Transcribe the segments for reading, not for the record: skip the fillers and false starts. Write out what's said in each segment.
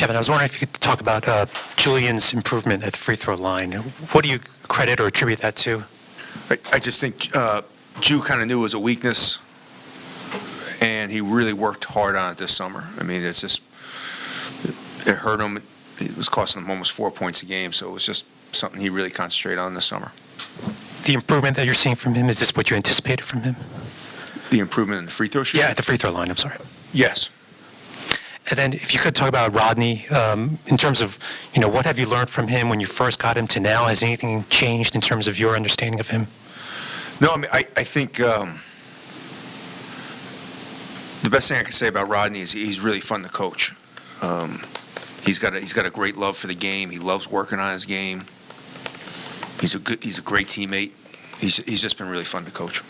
Kevin, I was wondering if you could talk about Julian's improvement at the free throw line. What do you credit or attribute that to? I just think Ju kind of knew it was a weakness, and he really worked hard on it this summer. I mean, it hurt him. It was costing him almost 4 points a game, so it was just something he really concentrated on this summer. The improvement that you're seeing from him, is this what you anticipated from him? The improvement in the free throw shooting? Yeah, at the free throw line, I'm sorry. Yes. And then if you could talk about Rodney, in terms of, what have you learned from him when you first got him to now? Has anything changed in terms of your understanding of him? No, I mean, I think the best thing I can say about Rodney is he's really fun to coach. He's got a great love for the game. He loves working on his game. He's a great teammate. He's just been really fun to coach.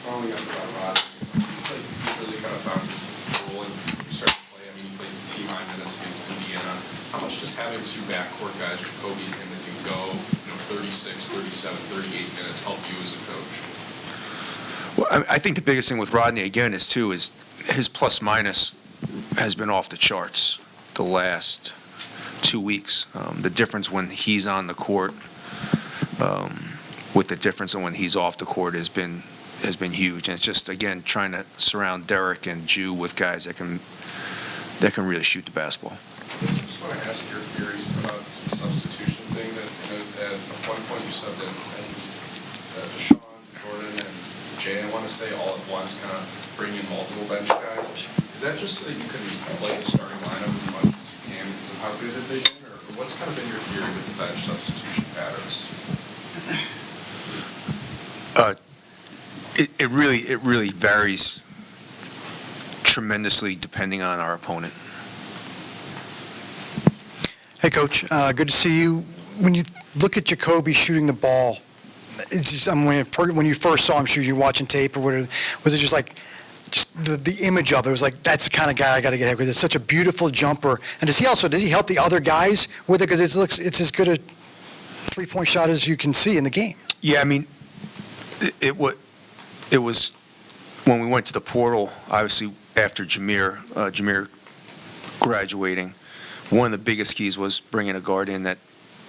Following up about Rodney, it seems like he's really kind of found his role and you start to play. I mean, you played the team high minutes against Indiana. How much does having two backcourt guys, Jacobe and him, that can go 36, 37, 38 minutes help you as a coach? Well, I think the biggest thing with Rodney, again, is his plus-minus has been off the charts the last 2 weeks. The difference when he's on the court with the difference of when he's off the court has been huge. And it's just, again, trying to surround Derek and Ju with guys that can really shoot the basketball. I just want to ask your theories about some substitution thing. That at one point you said that Deshaun, Jordan, and Jay, I want to say all at once, kind of bring in multiple bench guys. Is that just so that you can play the starting lineup as much as you can because of how good they've been, or what's kind of been your theory with the bench substitution patterns? It really varies tremendously depending on our opponent. Hey, Coach. Good to see you. When you look at Jacobe shooting the ball, it's just, when you first saw him shoot, you watching tape or whatever, was it just like the image of it? It was like, that's the kind of guy I got to get at because it's such a beautiful jumper. And does he help the other guys with it? Because it's as good a three-point shot as you can see in the game. Yeah, I mean, it was when we went to the portal, obviously after Jameer graduating, one of the biggest keys was bringing a guard in that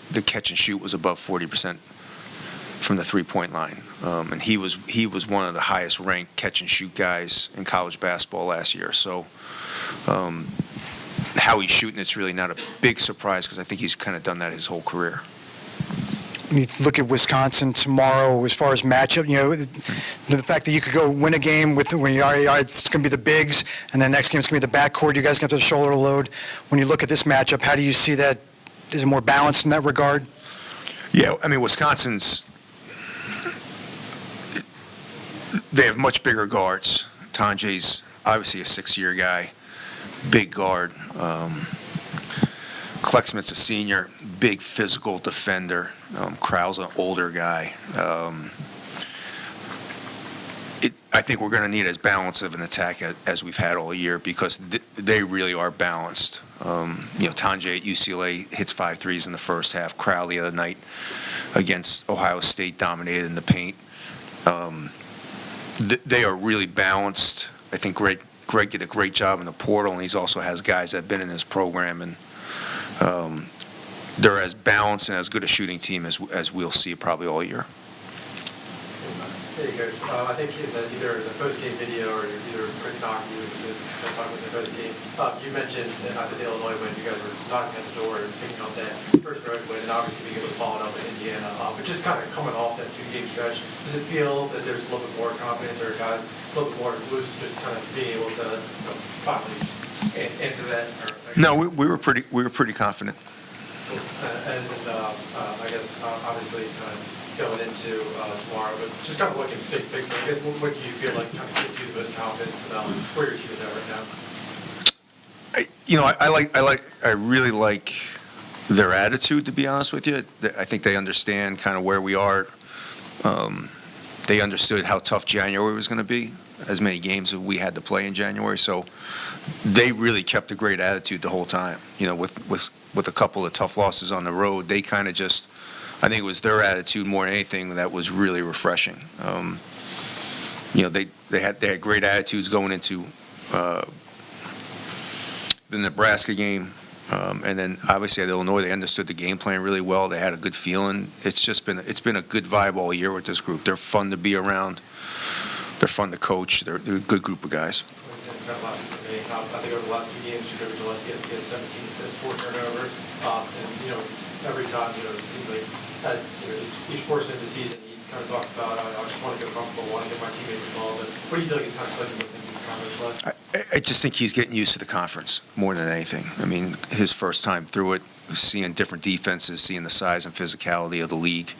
the catch and shoot was above 40% from the three-point line. And he was one of the highest ranked catch and shoot guys in college basketball last year. So how he's shooting, it's really not a big surprise because I think he's kind of done that his whole career. When you look at Wisconsin tomorrow, as far as matchup, the fact that you could go win a game with when it's going to be the bigs, and then next game it's going to be the backcourt. You guys have to shoulder the load. When you look at this matchup, how do you see that? Is it more balanced in that regard? Yeah, I mean, they have much bigger guards. Tonje's obviously a 6-year guy, big guard. Klexman's a senior, big physical defender. Krau's an older guy. I think we're going to need as balanced of an attack as we've had all year because they really are balanced. Tonje at UCLA hits 5 threes in the first half. Krau the other night against Ohio State dominated in the paint. They are really balanced. I think Greg did a great job in the portal, and he also has guys that have been in his program, and they're as balanced and as good a shooting team as we'll see probably all year. Hey, Coach. I think in either the post-game video or either Chris Knock, you were just talking about the post-game. You mentioned that after the Illinois win, you guys were knocking at the door and picking up that first road win, and obviously being able to follow it up in Indiana. But just kind of coming off that 2-game stretch, does it feel that there's a little bit more confidence or guys a little bit more loose, just kind of being able to finally answer that? No, we were pretty confident. And I guess obviously going into tomorrow, but just kind of looking big picture, I guess, what do you feel like kind of gives you the most confidence about where your team is at right now? I really like their attitude, to be honest with you. I think they understand kind of where we are. They understood how tough January was going to be, as many games as we had to play in January. So they really kept a great attitude the whole time. With a couple of tough losses on the road, they kind of just, I think it was their attitude more than anything that was really refreshing. They had great attitudes going into the Nebraska game, and then obviously at Illinois, they understood the game plan really well. They had a good feeling. It's been a good vibe all year with this group. They're fun to be around. They're fun to coach. They're a good group of guys. I think over the last 2 games, Jacobe has 17 assists, 4 turnovers, and every time it seems like as each portion of the season, he kind of talks about I just want to get comfortable, want to get my teammates involved. But what do you feel like he's kind of clicking with in these conference play? I just think he's getting used to the conference more than anything. I mean, his first time through it, seeing different defenses, seeing the size and physicality of the league,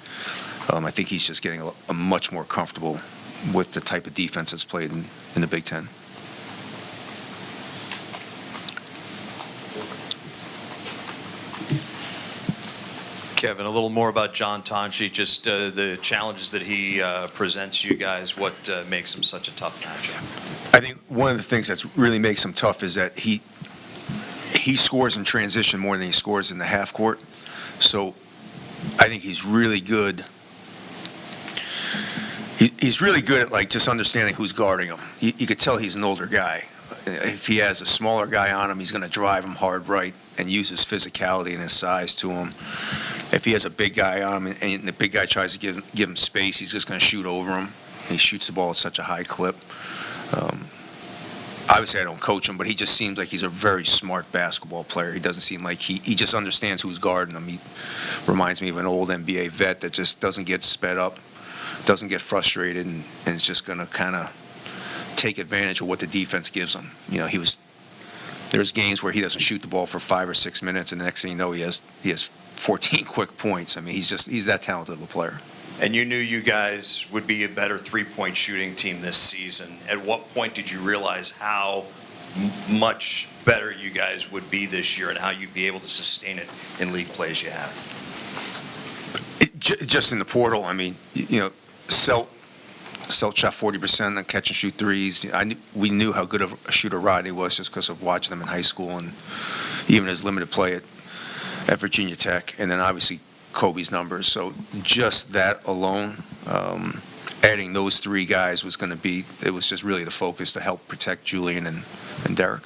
I think he's just getting a much more comfortable with the type of defense that's played in the Big Ten. Kevin, a little more about John Tonje, just the challenges that he presents you guys. What makes him such a tough matchup? I think one of the things that really makes him tough is that he scores in transition more than he scores in the half court. So I think he's really good. He's really good at just understanding who's guarding him. You could tell he's an older guy. If he has a smaller guy on him, he's going to drive him hard right and use his physicality and his size to him. If he has a big guy on him and the big guy tries to give him space, he's just going to shoot over him. He shoots the ball at such a high clip. Obviously, I don't coach him, but he just seems like he's a very smart basketball player. He doesn't seem like he just understands who's guarding him. He reminds me of an old NBA vet that just doesn't get sped up, doesn't get frustrated, and is just going to kind of take advantage of what the defense gives him. There's games where he doesn't shoot the ball for 5 or 6 minutes, and the next thing you know, he has 14 quick points. I mean, he's that talented of a player. And you knew you guys would be a better three-point shooting team this season. At what point did you realize how much better you guys would be this year and how you'd be able to sustain it in league play as you have? Just in the portal, I mean, Selt shot 40% on catch and shoot threes. We knew how good of a shooter Rodney was just because of watching him in high school and even his limited play at Virginia Tech, and then obviously Kobe's numbers. So just that alone, adding those 3 guys was just really the focus to help protect Julian and Derek.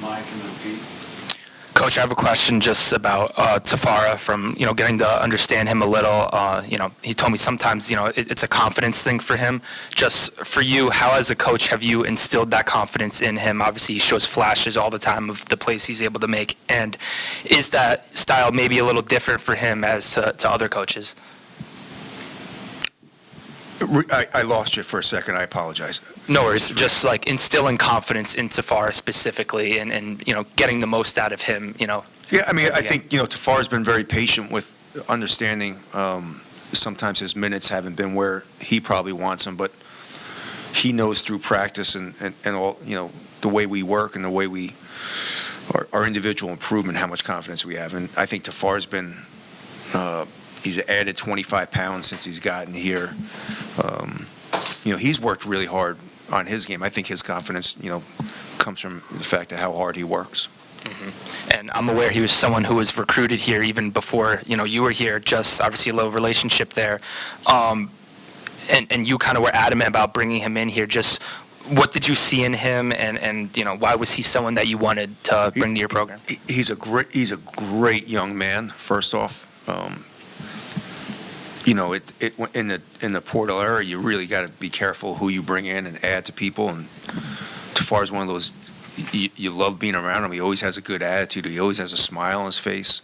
Mike and then Pete. Coach, I have a question just about Tafara from, getting to understand him a little. He told me sometimes, it's a confidence thing for him. Just for you, how as a coach have you instilled that confidence in him? Obviously, he shows flashes all the time of the plays he's able to make. And is that style maybe a little different for him as to other coaches? I lost you for a second. I apologize. No worries. Just instilling confidence in Tafara specifically and getting the most out of him, Yeah, I mean, I think, Tafara's been very patient with understanding sometimes his minutes haven't been where he probably wants them, but he knows through practice and all, the way we work and the way our individual improvement, how much confidence we have. And I think Tafara's been, he's added 25 pounds since he's gotten here. He's worked really hard on his game. I think his confidence, comes from the fact of how hard he works. Mm-hmm. And I'm aware he was someone who was recruited here even before, you were here, just obviously a low relationship there. And you kind of were adamant about bringing him in here. Just what did you see in him and why was he someone that you wanted to bring to your program? He's a great young man, first off. In the portal era, you really got to be careful who you bring in and add to people. And Tafar's one of those, you love being around him. He always has a good attitude. He always has a smile on his face.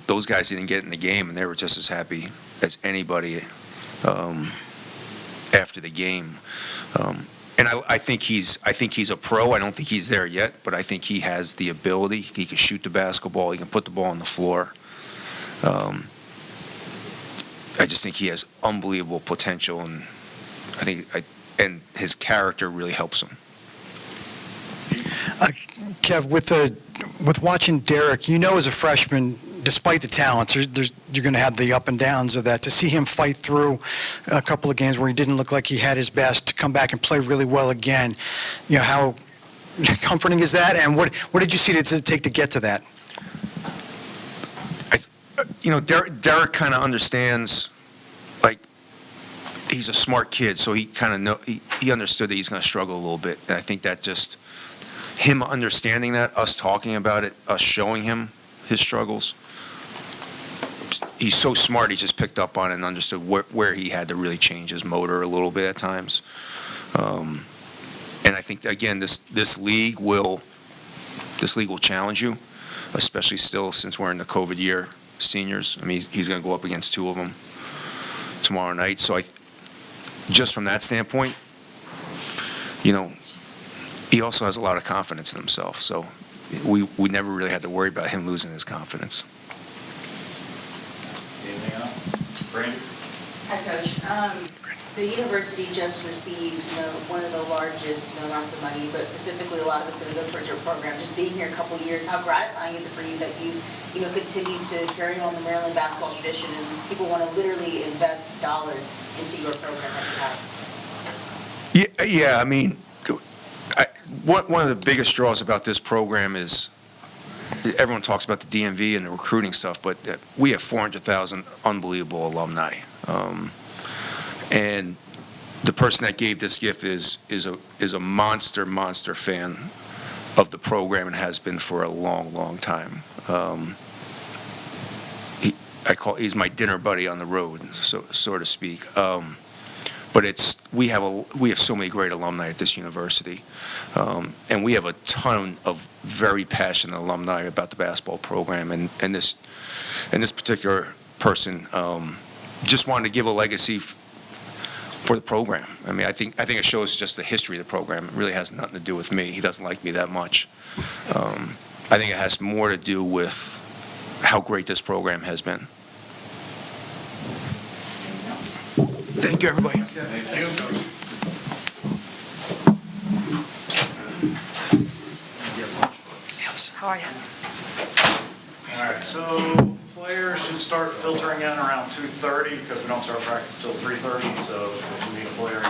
Those guys didn't get in the game, and they were just as happy as anybody after the game. And I think he's a pro. I don't think he's there yet, but I think he has the ability. He can shoot the basketball. He can put the ball on the floor. just think he has unbelievable potential, and and his character really helps him. Kev, with watching Derek, as a freshman, despite the talents, you're going to have the up and downs of that. To see him fight through a couple of games where he didn't look like he had his best, to come back and play really well again, how comforting is that? And what did you see it take to get to that? Derek kind of understands, like, he's a smart kid, so he kind of he understood that he's going to struggle a little bit. And I think that just him understanding that, us talking about it, us showing him his struggles, he's so smart, he just picked up on it and understood where he had to really change his motor a little bit at times. And I think, again, this league will challenge you, especially still since we're in the COVID year, seniors. I mean, he's going to go up against two of them tomorrow night. So just from that standpoint, he also has a lot of confidence in himself. So we never really had to worry about him losing his confidence. Anything else? Brandy? Hi, Coach. The university just received, one of the largest, amounts of money, but specifically a lot of it's going to go towards your program. Just being here a couple of years, how gratifying is it for you that you, continue to carry on the Maryland basketball tradition and people want to literally invest dollars into your program that you have? Yeah. I mean, one of the biggest draws about this program is everyone talks about the DMV and the recruiting stuff, but we have 400,000 unbelievable alumni. And the person that gave this gift is a monster fan of the program and has been for a long time. He's my dinner buddy on the road, so to speak. But we have so many great alumni at this university, and we have a ton of very passionate alumni about the basketball program. And this particular person just wanted to give a legacy for the program. I mean, I think it shows just the history of the program. It really has nothing to do with me. He doesn't like me that much. I think it has more to do with how great this program has been. Thank you, everybody. Thank you. How are you? All right, so players should start filtering in around 2:30 because we don't start practice till 3:30, so if you need a player,